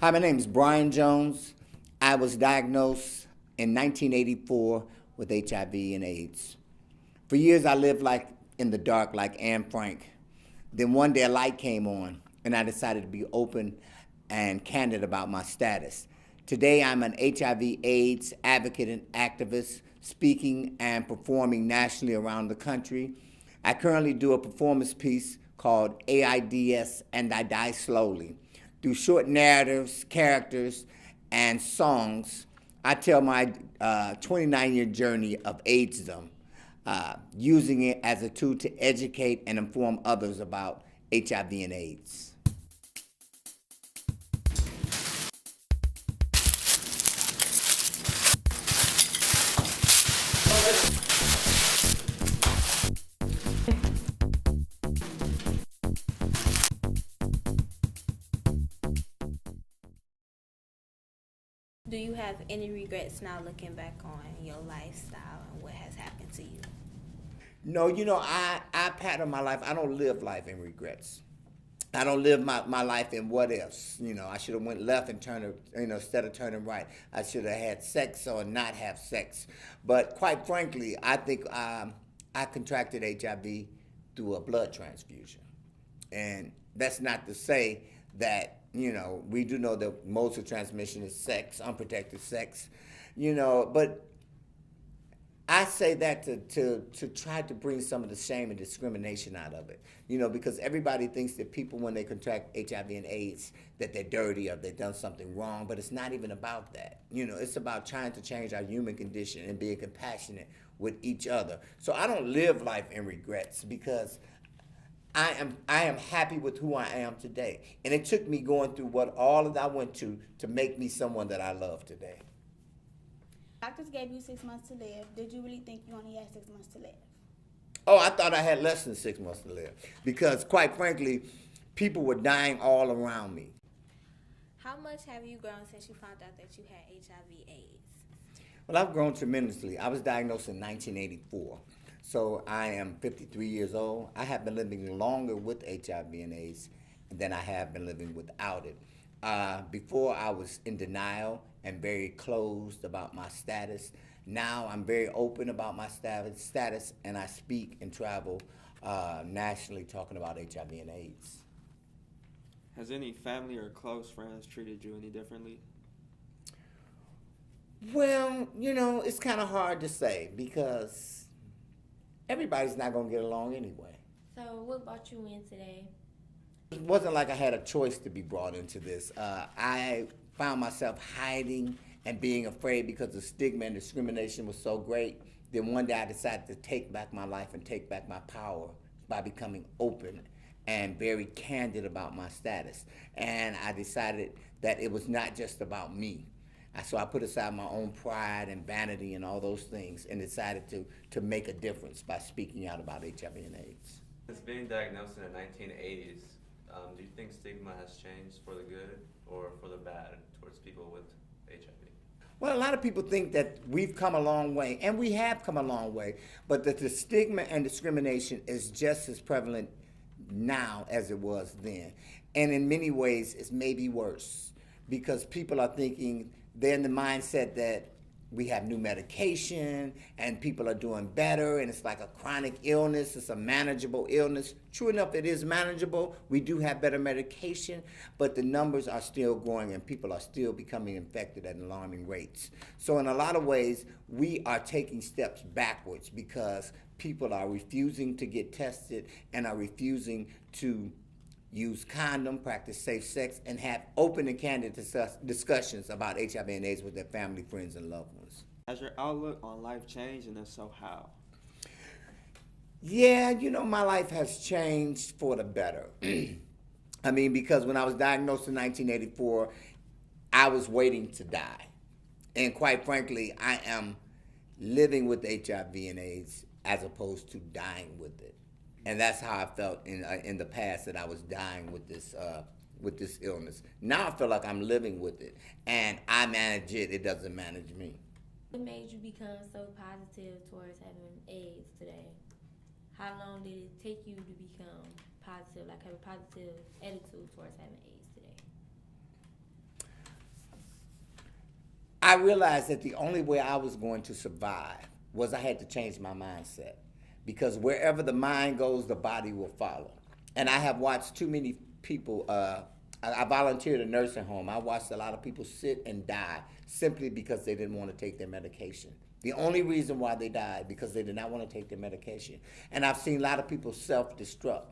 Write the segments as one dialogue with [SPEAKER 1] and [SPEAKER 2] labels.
[SPEAKER 1] Hi, my name is Brian Jones. I was diagnosed in 1984 with HIV and AIDS. For years, I lived like in the dark, like Anne Frank. Then one day, a light came on, and I decided to be open and candid about my status. Today, I'm an HIV/AIDS advocate and activist, speaking and performing nationally around the country. I currently do a performance piece called AIDS and I Die Slowly. Through short narratives, characters, and songs, I tell my 29-year journey of AIDSdom, using it as a tool to educate and inform others about HIV and AIDS.
[SPEAKER 2] Do you have any regrets now looking back on your lifestyle and what has happened to you?
[SPEAKER 1] No, I pattern my life. I don't live life in regrets. I don't live my life in what ifs. I should have went left and turned, instead of turning right. I should have had sex or not have sex. But quite frankly, I think I contracted HIV through a blood transfusion. And that's not to say that, we do know that most of transmission is sex, unprotected sex, but I say that to try to bring some of the shame and discrimination out of it, because everybody thinks that people, when they contract HIV and AIDS, that they're dirty or they've done something wrong, but it's not even about that. It's about trying to change our human condition and being compassionate with each other. So I don't live life in regrets because I am happy with who I am today. And it took me going through what all that I went to make me someone that I love today.
[SPEAKER 3] Doctors gave you 6 months to live. Did you really think you only had 6 months to live?
[SPEAKER 1] Oh, I thought I had less than 6 months to live because, quite frankly, people were dying all around me.
[SPEAKER 2] How much have you grown since you found out that you had HIV/AIDS?
[SPEAKER 1] Well, I've grown tremendously. I was diagnosed in 1984. So I am 53 years old. I have been living longer with HIV and AIDS than I have been living without it. Before I was in denial and very closed about my status. Now I'm very open about my status, and I speak and travel nationally talking about HIV and AIDS.
[SPEAKER 4] Has any family or close friends treated you any differently?
[SPEAKER 1] Well, it's kind of hard to say because everybody's not going to get along anyway.
[SPEAKER 5] So what brought you in today?
[SPEAKER 1] It wasn't like I had a choice to be brought into this. I found myself hiding and being afraid because the stigma and discrimination was so great. Then one day I decided to take back my life and take back my power by becoming open and very candid about my status. And I decided that it was not just about me. So I put aside my own pride and vanity and all those things and decided to make a difference by speaking out about HIV and AIDS.
[SPEAKER 6] Since being diagnosed in the 1980s, do you think stigma has changed for the good or for the bad towards people with HIV?
[SPEAKER 1] Well, a lot of people think that we've come a long way, and we have come a long way, but that the stigma and discrimination is just as prevalent now as it was then. And in many ways, it's maybe worse because people are thinking, they're in the mindset that we have new medication and people are doing better and it's like a chronic illness, it's a manageable illness. True enough, it is manageable. We do have better medication, but the numbers are still growing and people are still becoming infected at alarming rates. So in a lot of ways, we are taking steps backwards because people are refusing to get tested and are refusing to use condom, practice safe sex, and have open and candid discussions about HIV and AIDS with their family, friends, and loved ones.
[SPEAKER 4] Has your outlook on life changed, and if so, how?
[SPEAKER 1] Yeah, my life has changed for the better. I mean, because when I was diagnosed in 1984, I was waiting to die. And quite frankly, I am living with HIV and AIDS as opposed to dying with it. And that's how I felt in the past, that I was dying with this illness. Now I feel like I'm living with it, and I manage it. It doesn't manage me.
[SPEAKER 5] What made you become so positive towards having AIDS today? How long did it take you to become positive, like have a positive attitude towards having AIDS today?
[SPEAKER 1] I realized that the only way I was going to survive was I had to change my mindset. Because wherever the mind goes, the body will follow. And I have watched too many people, I volunteered at a nursing home. I watched a lot of people sit and die simply because they didn't want to take their medication. The only reason why they died, because they did not want to take their medication. And I've seen a lot of people self-destruct.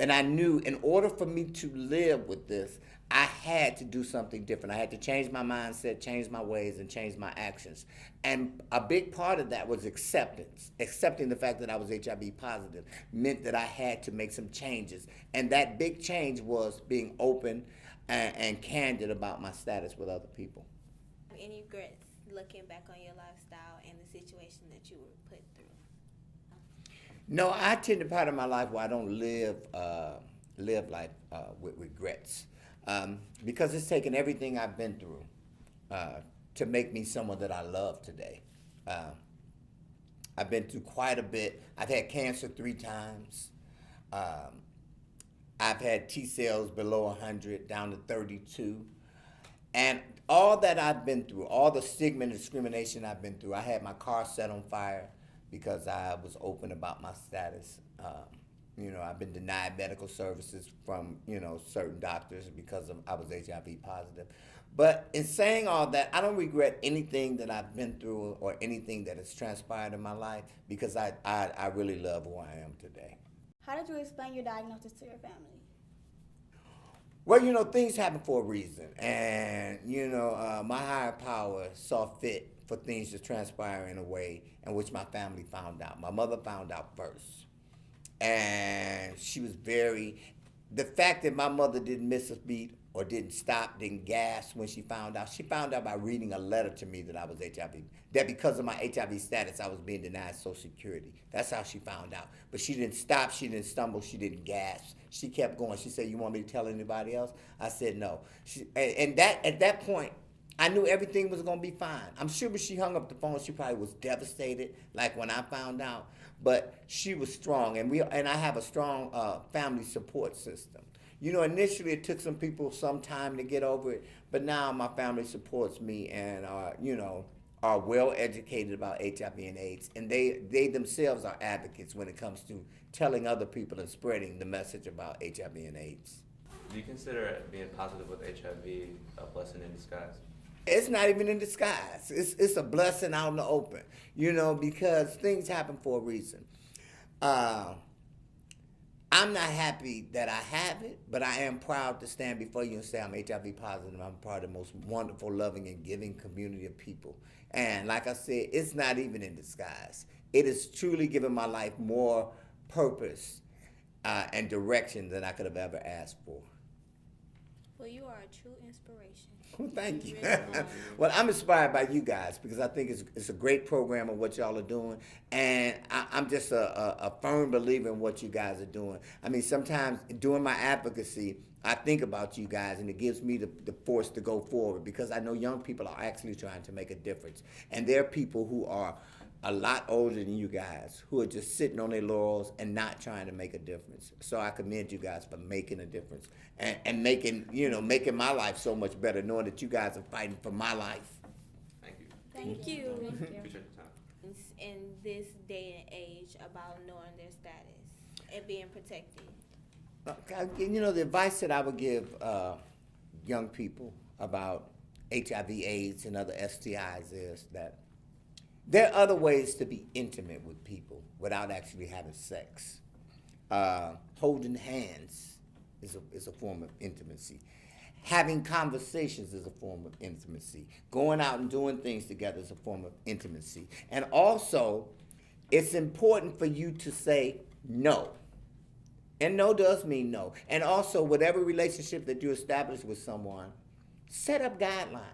[SPEAKER 1] And I knew in order for me to live with this, I had to do something different. I had to change my mindset, change my ways, and change my actions. And a big part of that was acceptance. Accepting the fact that I was HIV positive meant that I had to make some changes. And that big change was being open and candid about my status with other people.
[SPEAKER 2] Any regrets looking back on your lifestyle and the situation that you were put through?
[SPEAKER 1] No, I tend to part of my life where I don't live life with regrets. Because it's taken everything I've been through to make me someone that I love today. I've been through quite a bit. I've had cancer 3 times. I've had T cells below 100, down to 32. And all that I've been through, all the stigma and discrimination I've been through, I had my car set on fire because I was open about my status. I've been denied medical services from, certain doctors because I was HIV positive. But in saying all that, I don't regret anything that I've been through or anything that has transpired in my life because I really love who I am today.
[SPEAKER 3] How did you explain your diagnosis to your family?
[SPEAKER 1] Well, things happen for a reason. And, my higher power saw fit for things to transpire in a way in which my family found out. My mother found out first. And she was the fact that my mother didn't miss a beat or didn't stop, didn't gasp when she found out by reading a letter to me that I was HIV, that because of my HIV status, I was being denied Social Security. That's how she found out. But she didn't stop, she didn't stumble, she didn't gasp. She kept going. She said, "You want me to tell anybody else?" I said, "No." At that point, I knew everything was going to be fine. I'm sure when she hung up the phone, she probably was devastated, like when I found out. But she was strong, and I have a strong family support system. Initially it took some people some time to get over it, but now my family supports me and are well educated about HIV and AIDS, and they themselves are advocates when it comes to telling other people and spreading the message about HIV and AIDS.
[SPEAKER 6] Do you consider being positive with HIV a blessing in disguise?
[SPEAKER 1] It's not even in disguise. It's a blessing out in the open, because things happen for a reason. I'm not happy that I have it, but I am proud to stand before you and say I'm HIV positive. I'm part of the most wonderful, loving, and giving community of people. And like I said, it's not even in disguise. It has truly given my life more purpose and direction than I could have ever asked for.
[SPEAKER 2] Well, you are a true inspiration.
[SPEAKER 1] Well, thank you.
[SPEAKER 2] really are.
[SPEAKER 1] Well, I'm inspired by you guys because I think it's a great program of what y'all are doing, and I'm just a firm believer in what you guys are doing. I mean, sometimes doing my advocacy, I think about you guys, and it gives me the force to go forward because I know young people are actually trying to make a difference, and there are people who are a lot older than you guys who are just sitting on their laurels and not trying to make a difference. So I commend you guys for making a difference and making my life so much better, knowing that you guys are fighting for my life.
[SPEAKER 6] Thank you.
[SPEAKER 2] Thank you.
[SPEAKER 6] Appreciate your time.
[SPEAKER 2] In this day and age about knowing their status and being protected.
[SPEAKER 1] The advice that I would give young people about HIV/AIDS and other STIs is that there are other ways to be intimate with people without actually having sex. Holding hands is a form of intimacy. Having conversations is a form of intimacy. Going out and doing things together is a form of intimacy. And also, it's important for you to say no. And no does mean no. And also, whatever relationship that you establish with someone, set up guidelines.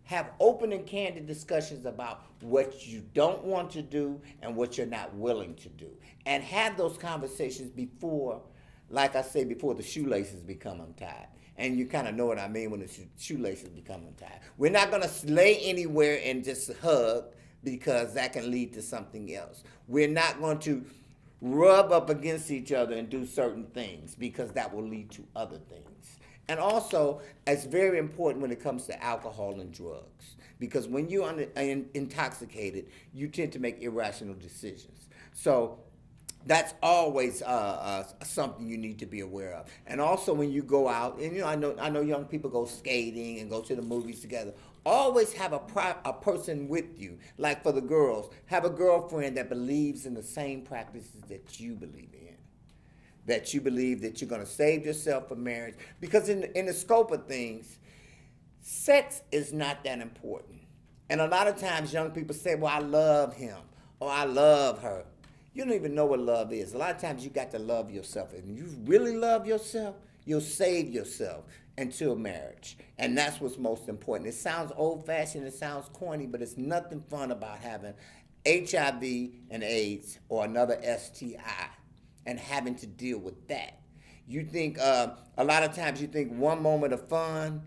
[SPEAKER 1] Have open and candid discussions about what you don't want to do and what you're not willing to do. And have those conversations before, like I say, before the shoelaces become untied. And you kind of know what I mean when the shoelaces become untied. We're not going to lay anywhere and just hug because that can lead to something else. We're not going to rub up against each other and do certain things because that will lead to other things. And also, it's very important when it comes to alcohol and drugs, because when you're intoxicated, you tend to make irrational decisions. So that's always something you need to be aware of. And also, when you go out, and I know young people go skating and go to the movies together. Always have a person with you. Like for the girls, have a girlfriend that believes in the same practices that you believe in. That you believe that you're going to save yourself for marriage. Because in the scope of things, sex is not that important. And a lot of times young people say, well, I love him or I love her. You don't even know what love is. A lot of times you got to love yourself. And you really love yourself, you'll save yourself until marriage. And that's what's most important. It sounds old-fashioned, it sounds corny, but it's nothing fun about having HIV and AIDS or another STI and having to deal with that. You think, a lot of times you think one moment of fun,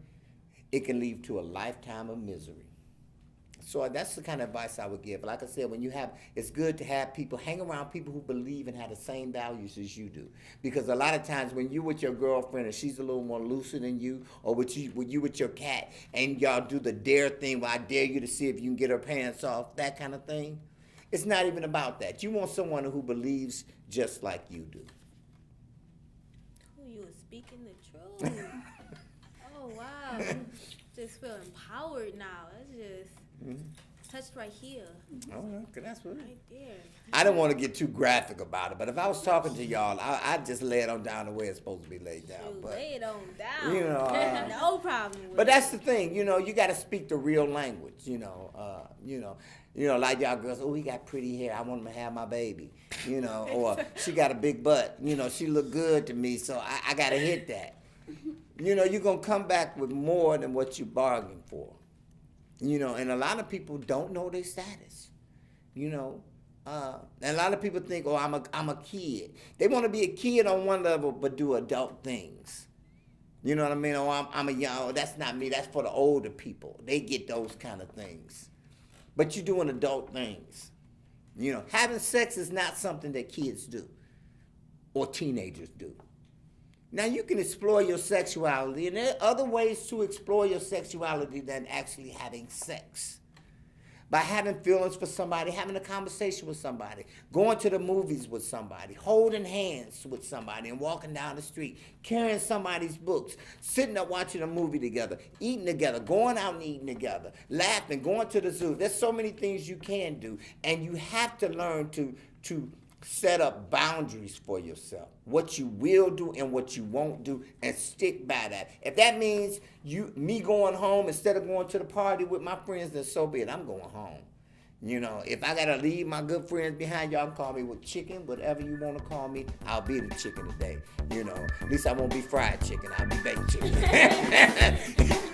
[SPEAKER 1] it can lead to a lifetime of misery. So that's the kind of advice I would give. Like I said, it's good to have people, hang around people who believe and have the same values as you do. Because a lot of times when you're with your girlfriend and she's a little more looser than you, or when you with your cat and y'all do the dare thing where I dare you to see if you can get her pants off, that kind of thing, it's not even about that. You want someone who believes just like you do.
[SPEAKER 2] Ooh, you were speaking the truth. Oh, wow. Just feel empowered now. That's just touched right here.
[SPEAKER 1] Oh, okay, that's what.
[SPEAKER 2] Right there.
[SPEAKER 1] I don't want to get too graphic about it, but if I was talking to y'all, I'd just lay it on down the way it's supposed to be laid down.
[SPEAKER 2] Shoot,
[SPEAKER 1] But
[SPEAKER 2] lay it on down.
[SPEAKER 1] you know,
[SPEAKER 2] no problem with
[SPEAKER 1] but
[SPEAKER 2] it.
[SPEAKER 1] that's the thing, you got to speak the real language. Like y'all girls. Oh, he got pretty hair. I want him to have my baby. Or she got a big butt. She look good to me, so I got to hit that. You're gonna come back with more than what you bargained for. And a lot of people don't know their status. And a lot of people think, oh, I'm a kid. They want to be a kid on one level, but do adult things. You know what I mean? Oh, I'm a young. Oh, that's not me. That's for the older people. They get those kind of things. But you're doing adult things. Having sex is not something that kids do or teenagers do. Now, you can explore your sexuality, and there are other ways to explore your sexuality than actually having sex. By having feelings for somebody, having a conversation with somebody, going to the movies with somebody, holding hands with somebody and walking down the street, carrying somebody's books, sitting up watching a movie together, eating together, going out and eating together, laughing, going to the zoo. There's so many things you can do, and you have to learn to set up boundaries for yourself, what you will do and what you won't do, and stick by that. If that means me going home instead of going to the party with my friends, then so be it. I'm going home. If I gotta leave my good friends behind, y'all can call me with chicken, whatever you want to call me. I'll be the chicken today. At least I won't be fried chicken. I'll be baked chicken.